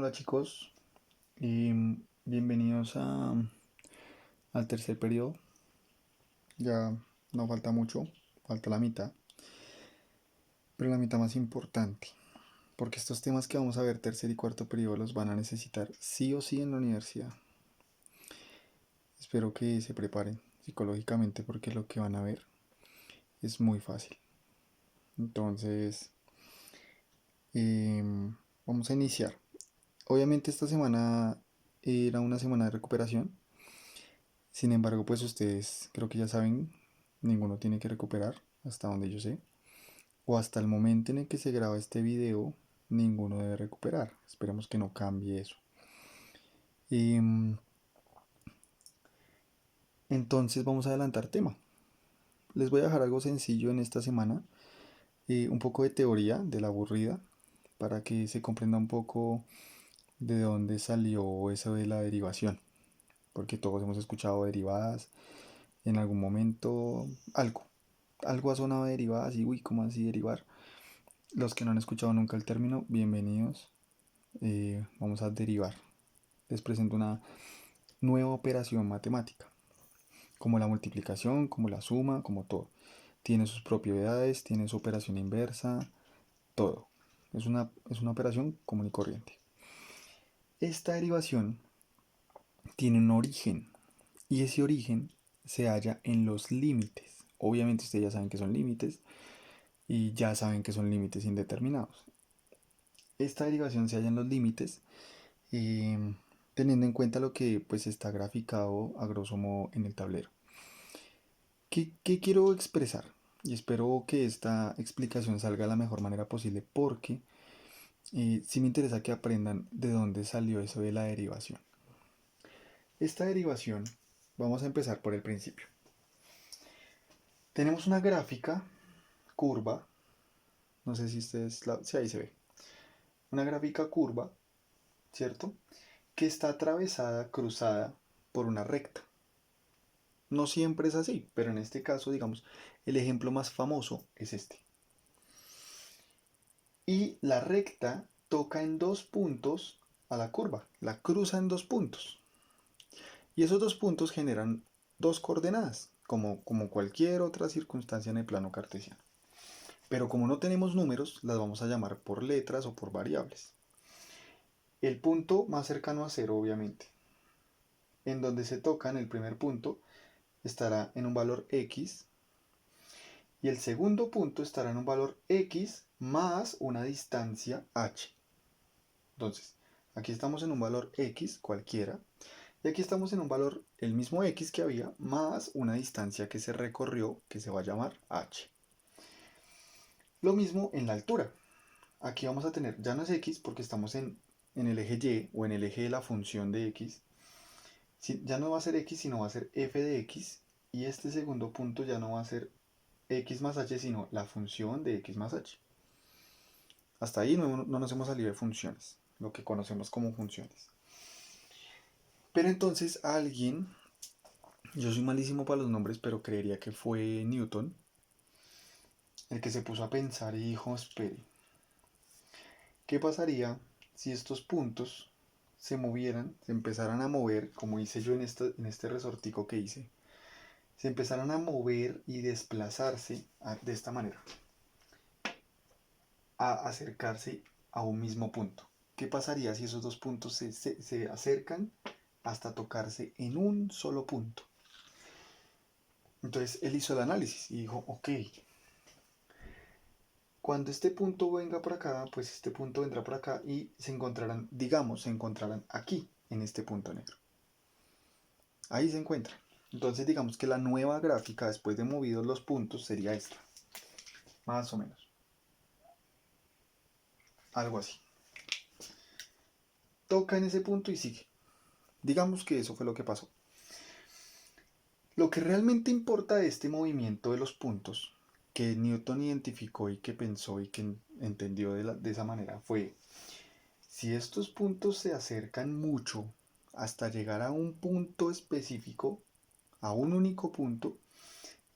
Hola chicos, bienvenidos al tercer periodo. Ya no falta mucho, falta la mitad, pero la mitad más importante, porque estos temas que vamos a ver tercer y cuarto periodo los van a necesitar sí o sí en la universidad. Espero que se preparen psicológicamente porque lo que van a ver es muy fácil. Entonces, vamos a iniciar. Obviamente esta semana era una semana de recuperación. Sin embargo, pues ustedes creo que ya saben, ninguno tiene que recuperar, hasta donde yo sé. O hasta el momento en el que se graba este video, ninguno debe recuperar. Esperemos que no cambie eso. Em, entonces vamos a adelantar tema. Les voy a dejar algo sencillo en esta semana. Un poco de teoría de la aburrida, para que se comprenda un poco de dónde salió eso de la derivación. Porque todos hemos escuchado derivadas en algún momento, algo ha sonado de derivadas y uy, ¿cómo así derivar? Los que no han escuchado nunca el término, bienvenidos. Vamos a derivar. Les presento una nueva operación matemática, como la multiplicación, como la suma, como todo. Tiene sus propiedades, tiene su operación inversa, todo. Es una operación común y corriente. Esta derivación tiene un origen y ese origen se halla en los límites. Obviamente ustedes ya saben que son límites y ya saben que son límites indeterminados. Esta derivación se halla en los límites, eh, teniendo en cuenta lo que pues está graficado a grosso modo en el tablero. ¿Qué quiero expresar? Y espero que esta explicación salga de la mejor manera posible porque sí me interesa que aprendan de dónde salió eso de la derivación. Esta derivación, vamos a empezar por el principio. Tenemos una gráfica curva, no sé si ustedes, sí, ahí se ve, una gráfica curva, ¿cierto? Que está atravesada, cruzada por una recta. No siempre es así, pero en este caso, digamos, el ejemplo más famoso es este. Y la recta toca en dos puntos a la curva, la cruza en dos puntos. Y esos dos puntos generan dos coordenadas, como cualquier otra circunstancia en el plano cartesiano. Pero como no tenemos números, las vamos a llamar por letras o por variables. El punto más cercano a cero, obviamente, en donde se toca en el primer punto, estará en un valor x y el segundo punto estará en un valor x más una distancia h. Entonces, aquí estamos en un valor x cualquiera y aquí estamos en un valor, el mismo x que había, más una distancia que se recorrió que se va a llamar h. Lo mismo en la altura. Aquí vamos a tener, ya no es x porque estamos en el eje y o en el eje de la función de x. Ya no va a ser x, sino va a ser f de x. Y este segundo punto ya no va a ser x más h, sino la función de x más h. Hasta ahí no nos hemos salido de funciones, lo que conocemos como funciones. Pero entonces alguien, yo soy malísimo para los nombres, pero creería que fue Newton, el que se puso a pensar y dijo, espere, ¿qué pasaría si estos puntos se movieran, se empezaran a mover, como hice yo en este resortico que hice, se empezaran a mover y desplazarse de esta manera, a acercarse a un mismo punto? ¿Qué pasaría si esos dos puntos se acercan hasta tocarse en un solo punto? Entonces él hizo el análisis y dijo, ok, cuando este punto venga por acá, pues este punto vendrá por acá y se encontrarán, digamos, se encontrarán aquí, en este punto negro. Ahí se encuentra. Entonces digamos que la nueva gráfica, después de movidos los puntos, sería esta. Más o menos. Algo así. Toca en ese punto y sigue. Digamos que eso fue lo que pasó. Lo que realmente importa de este movimiento de los puntos, que Newton identificó y que pensó y que entendió de esa manera, fue si estos puntos se acercan mucho hasta llegar a un punto específico, a un único punto,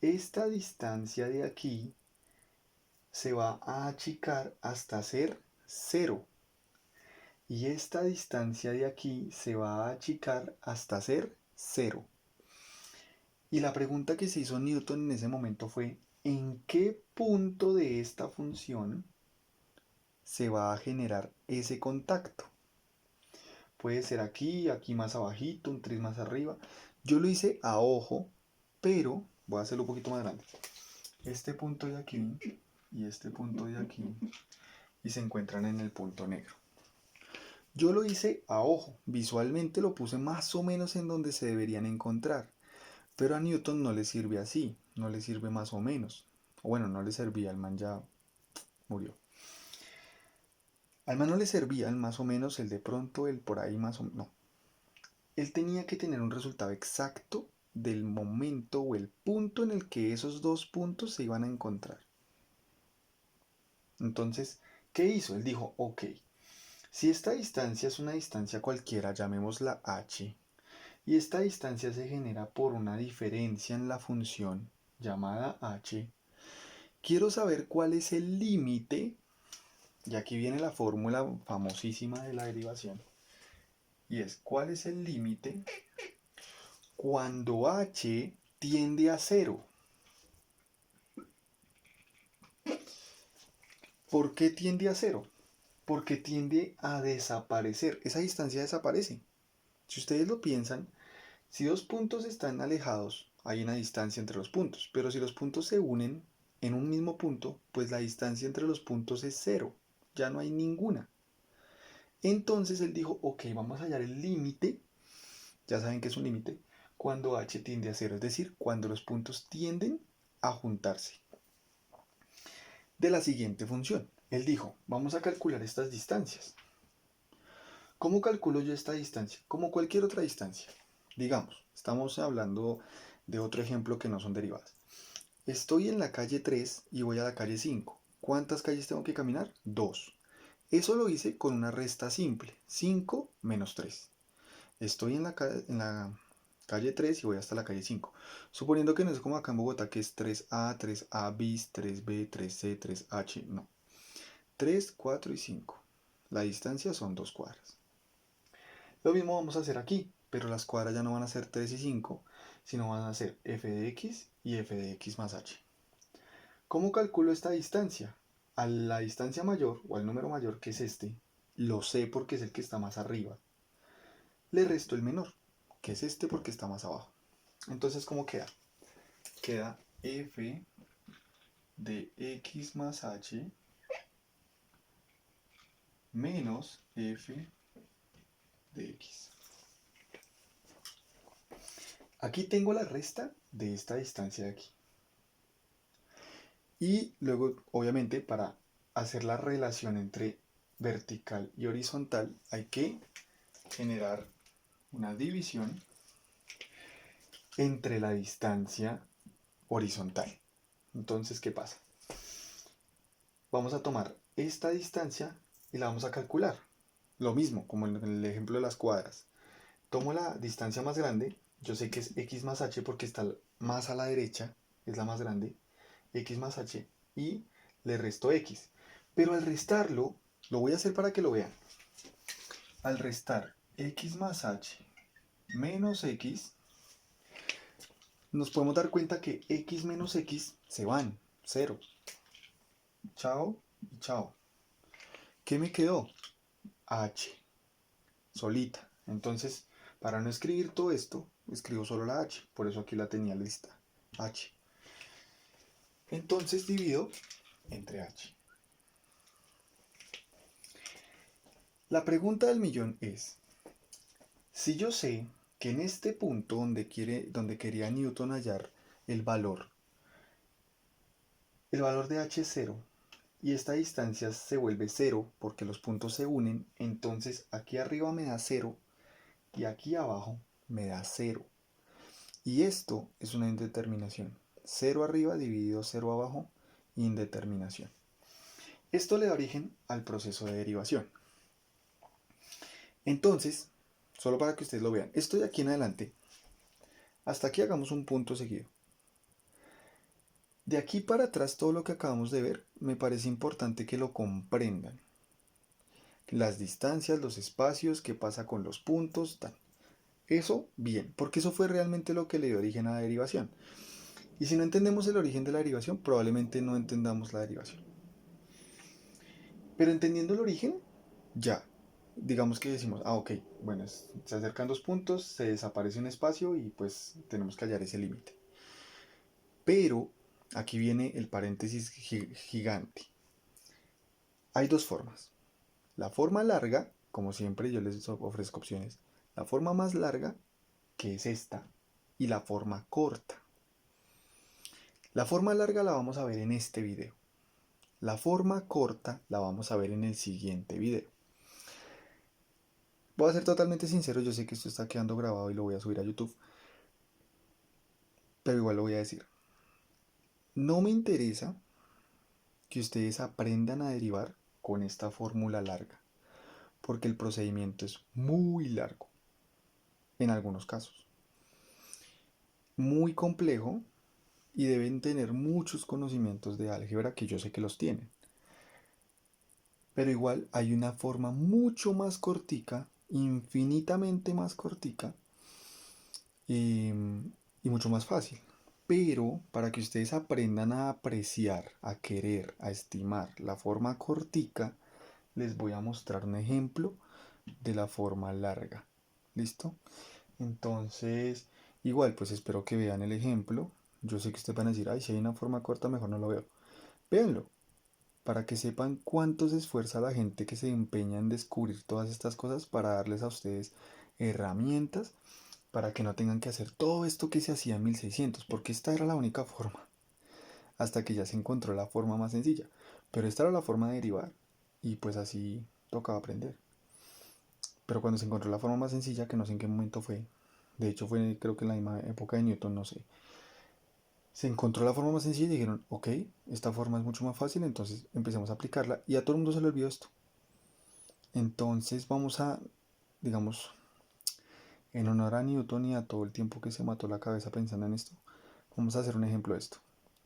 esta distancia de aquí se va a achicar hasta ser cero. y esta distancia de aquí se va a achicar hasta ser 0. Y la pregunta que se hizo Newton en ese momento fue, ¿en qué punto de esta función se va a generar ese contacto? Puede ser aquí, aquí más abajito, un tris más arriba. Yo lo hice a ojo, pero voy a hacerlo un poquito más grande. Este punto de aquí y este punto de aquí, y se encuentran en el punto negro. Yo lo hice a ojo, visualmente lo puse más o menos en donde se deberían encontrar, pero a Newton no le sirve así, no le sirve más o menos. O bueno, no le servía, el man ya murió. Al man no le servía el más o menos, el de pronto, el por ahí más o menos. No. Él tenía que tener un resultado exacto del momento o el punto en el que esos dos puntos se iban a encontrar. Entonces, ¿qué hizo? Él dijo, ok, si esta distancia es una distancia cualquiera, llamémosla h, y esta distancia se genera por una diferencia en la función llamada h, quiero saber cuál es el límite, y aquí viene la fórmula famosísima de la derivación, y es cuál es el límite cuando h tiende a 0. ¿Por qué tiende a 0? Porque tiende a desaparecer. Esa distancia desaparece. Si ustedes lo piensan, si dos puntos están alejados, hay una distancia entre los puntos. Pero si los puntos se unen en un mismo punto, pues la distancia entre los puntos es 0. Ya no hay ninguna. Entonces él dijo, ok, vamos a hallar el límite. Ya saben que es un límite. Cuando h tiende a 0, es decir, cuando los puntos tienden a juntarse. De la siguiente función. Él dijo, vamos a calcular estas distancias. ¿Cómo calculo yo esta distancia? Como cualquier otra distancia. Digamos, estamos hablando de otro ejemplo que no son derivadas. Estoy en la calle 3 y voy a la calle 5. ¿Cuántas calles tengo que caminar? 2. Eso lo hice con una resta simple. 5 menos 3. Estoy en la calle 3 y voy hasta la calle 5. Suponiendo que no es como acá en Bogotá, que es 3A, 3A bis, 3B, 3C, 3H. No. 3, 4 y 5. La distancia son 2 cuadras. Lo mismo vamos a hacer aquí, pero las cuadras ya no van a ser 3 y 5, sino van a ser f de x y f de x más h. ¿Cómo calculo esta distancia? A la distancia mayor, o al número mayor que es este, lo sé porque es el que está más arriba. Le resto el menor, que es este porque está más abajo. Entonces, ¿cómo queda? Queda f de x más h menos f de x. Aquí tengo la resta de esta distancia de aquí. Y luego, obviamente, para hacer la relación entre vertical y horizontal, hay que generar una división entre la distancia horizontal. Entonces, ¿qué pasa? Vamos a tomar esta distancia y la vamos a calcular. Lo mismo, como en el ejemplo de las cuadras. Tomo la distancia más grande, yo sé que es x más h porque está más a la derecha, es la más grande, x más h, y le resto x. Pero al restarlo, lo voy a hacer para que lo vean. Al restar x más h menos x, nos podemos dar cuenta que x menos x se van, 0. Chao y chao. ¿Qué me quedó? H, solita. Entonces, para no escribir todo esto, escribo solo la h. Por eso aquí la tenía lista. H. Entonces divido entre h. La pregunta del millón es, si yo sé que en este punto donde quería Newton hallar el valor de h es 0, y esta distancia se vuelve 0 porque los puntos se unen, entonces aquí arriba me da 0 y aquí abajo me da 0. Y esto es una indeterminación. 0 arriba dividido 0 abajo, indeterminación. Esto le da origen al proceso de derivación. Entonces, solo para que ustedes lo vean, esto de aquí en adelante, hasta aquí hagamos un punto seguido. De aquí para atrás todo lo que acabamos de ver, me parece importante que lo comprendan. las distancias, los espacios, qué pasa con los puntos, tal. Eso, bien, porque eso fue realmente lo que le dio origen a la derivación. Y si no entendemos el origen de la derivación, probablemente no entendamos la derivación. Pero entendiendo el origen, ya, digamos que decimos, ok, bueno, se acercan dos puntos, se desaparece un espacio y pues tenemos que hallar ese límite. Pero aquí viene el paréntesis gigante. Hay dos formas. La forma larga, como siempre yo les ofrezco opciones, la forma más larga, que es esta, y la forma corta. La forma larga la vamos a ver en este video. La forma corta la vamos a ver en el siguiente video. Voy a ser totalmente sincero, yo sé que esto está quedando grabado y lo voy a subir a YouTube, pero igual lo voy a decir. No me interesa que ustedes aprendan a derivar con esta fórmula larga, porque el procedimiento es muy largo, en algunos casos. Muy complejo y deben tener muchos conocimientos de álgebra que yo sé que los tienen. Pero igual hay una forma mucho más cortica, infinitamente más cortica y mucho más fácil. Pero para que ustedes aprendan a apreciar, a querer, a estimar la forma cortica, les voy a mostrar un ejemplo de la forma larga. ¿Listo? Entonces, igual, pues espero que vean el ejemplo. Yo sé que ustedes van a decir, ay, si hay una forma corta, mejor no lo veo. Véanlo, para que sepan cuánto se esfuerza la gente que se empeña en descubrir todas estas cosas para darles a ustedes herramientas para que no tengan que hacer todo esto que se hacía en 1600, porque esta era la única forma, hasta que ya se encontró la forma más sencilla. Pero esta era la forma de derivar, y pues así tocaba aprender. Pero cuando se encontró la forma más sencilla, que no sé en qué momento fue, de hecho fue creo que en la misma época de Newton, no sé, se encontró la forma más sencilla y dijeron, ok, esta forma es mucho más fácil, entonces empecemos a aplicarla y a todo el mundo se le olvidó esto. Entonces vamos a, digamos, en honor a Newton y a todo el tiempo que se mató la cabeza pensando en esto, vamos a hacer un ejemplo de esto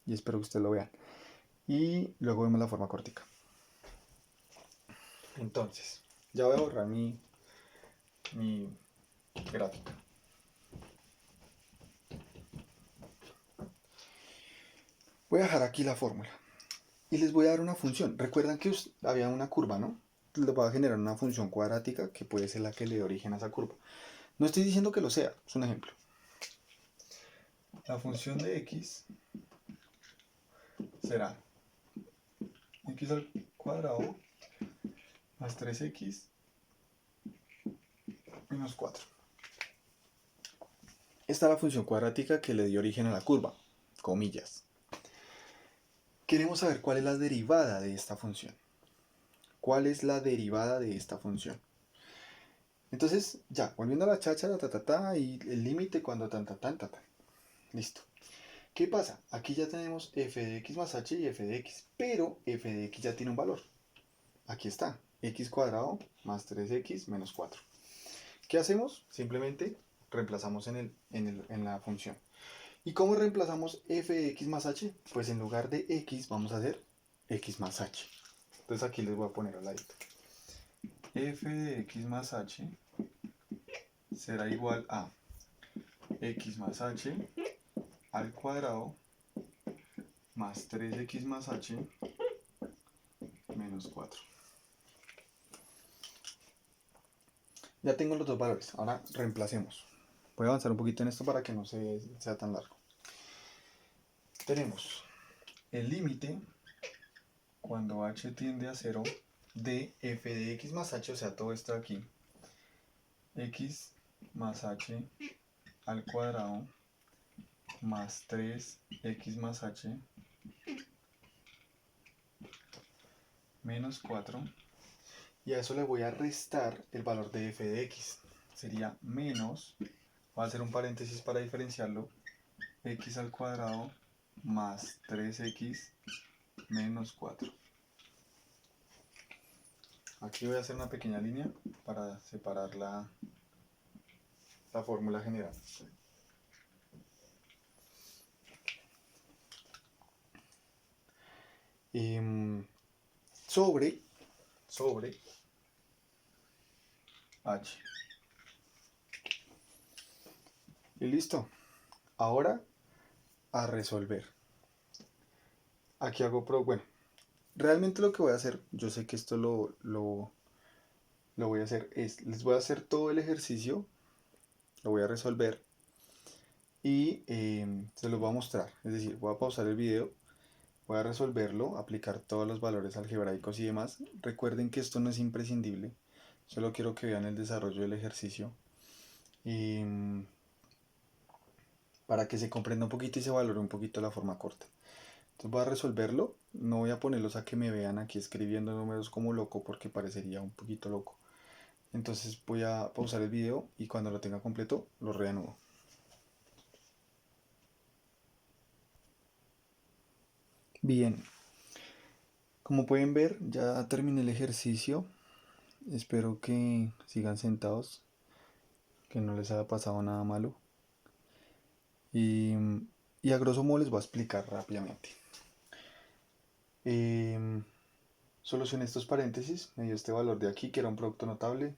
y espero que ustedes lo vean. Y luego vemos la forma cortica. Entonces, ya voy a borrar mi gráfica. Voy a dejar aquí la fórmula y les voy a dar una función. Recuerdan que había una curva, ¿no? Les voy a generar una función cuadrática que puede ser la que le dé origen a esa curva. No estoy diciendo que lo sea, es un ejemplo. La función de x será x al cuadrado más 3x menos 4. Esta es la función cuadrática que le dio origen a la curva, comillas. Queremos saber cuál es la derivada de esta función. ¿Cuál es la derivada de esta función? Entonces, ya, volviendo a la cháchara, y el límite cuando tan. Listo. ¿Qué pasa? Aquí ya tenemos f de x más h y f de x, pero f de x ya tiene un valor. Aquí está, x cuadrado más 3x menos 4. ¿Qué hacemos? Simplemente reemplazamos en la función. ¿Y cómo reemplazamos f de x más h? Pues en lugar de x vamos a hacer x más h. Entonces aquí les voy a poner al ladito. F de x más h será igual a x más h al cuadrado más 3x más h menos 4. Ya tengo los dos valores, ahora reemplacemos. Voy a avanzar un poquito en esto para que no sea tan largo. Tenemos el límite cuando h tiende a 0 de f de x más h, o sea, todo esto de aquí, x más h al cuadrado más 3x más h menos 4, y a eso le voy a restar el valor de f de x. Sería menos, voy a hacer un paréntesis para diferenciarlo, x al cuadrado más 3x menos 4. Aquí voy a hacer una pequeña línea para separar la fórmula general. Sobre h. Y listo. Ahora a resolver. Aquí hago bueno, realmente lo que voy a hacer, yo sé que esto lo voy a hacer, les voy a hacer todo el ejercicio, lo voy a resolver y se los voy a mostrar. Es decir, voy a pausar el video, voy a resolverlo, aplicar todos los valores algebraicos y demás. Recuerden que esto no es imprescindible, solo quiero que vean el desarrollo del ejercicio y, para que se comprenda un poquito y se valore un poquito la forma corta. Entonces voy a resolverlo, no voy a ponerlos a que me vean aquí escribiendo números como loco porque parecería un poquito loco. Entonces voy a pausar el video y cuando lo tenga completo lo reanudo. Bien, como pueden ver ya terminé el ejercicio. Espero que sigan sentados, que no les haya pasado nada malo. Y, y a grosso modo les voy a explicar rápidamente. Solucioné estos paréntesis, me dio este valor de aquí que era un producto notable.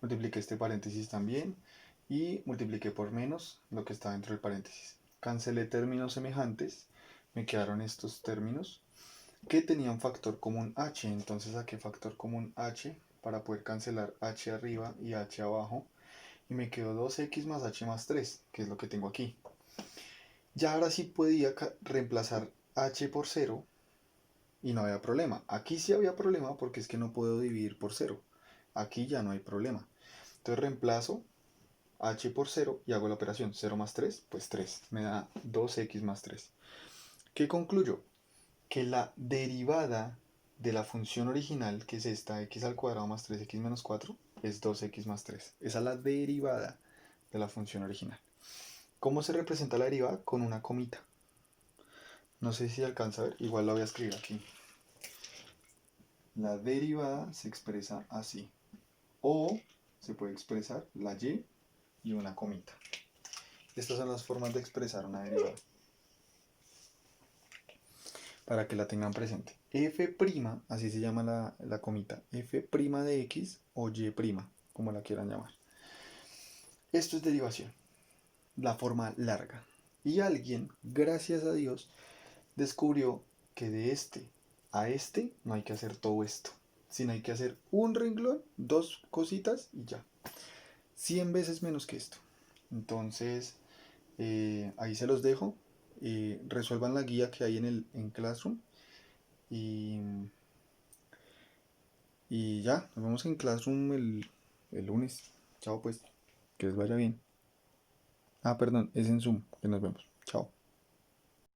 Multipliqué este paréntesis también y multipliqué por menos lo que está dentro del paréntesis. Cancelé términos semejantes, me quedaron estos términos que tenían factor común h, entonces saqué factor común h para poder cancelar h arriba y h abajo y me quedó 2x más h más 3, que es lo que tengo aquí. Ya ahora sí podía reemplazar h por 0 y no había problema. Aquí sí había problema porque es que no puedo dividir por 0. Aquí ya no hay problema. Entonces reemplazo h por 0 y hago la operación 0 más 3, pues 3. Me da 2x más 3. ¿Qué concluyo? Que la derivada de la función original, que es esta x al cuadrado más 3x menos 4, es 2x más 3. Esa es la derivada de la función original. ¿Cómo se representa la derivada? Con una comita. No sé si alcanza a ver, igual la voy a escribir aquí. La derivada se expresa así. O se puede expresar la y y una comita. Estas son las formas de expresar una derivada, para que la tengan presente. F', así se llama la comita, F' de x o y', como la quieran llamar. Esto es derivación, la forma larga. Y alguien, gracias a Dios, descubrió que de este a este no hay que hacer todo esto, sino hay que hacer un renglón, dos cositas y ya. 100 veces menos que esto. Entonces, ahí se los dejo. Resuelvan la guía que hay en Classroom. Y, y ya, nos vemos en Classroom el lunes. Chao pues, que les vaya bien. Ah, perdón, es en Zoom que nos vemos. Chao.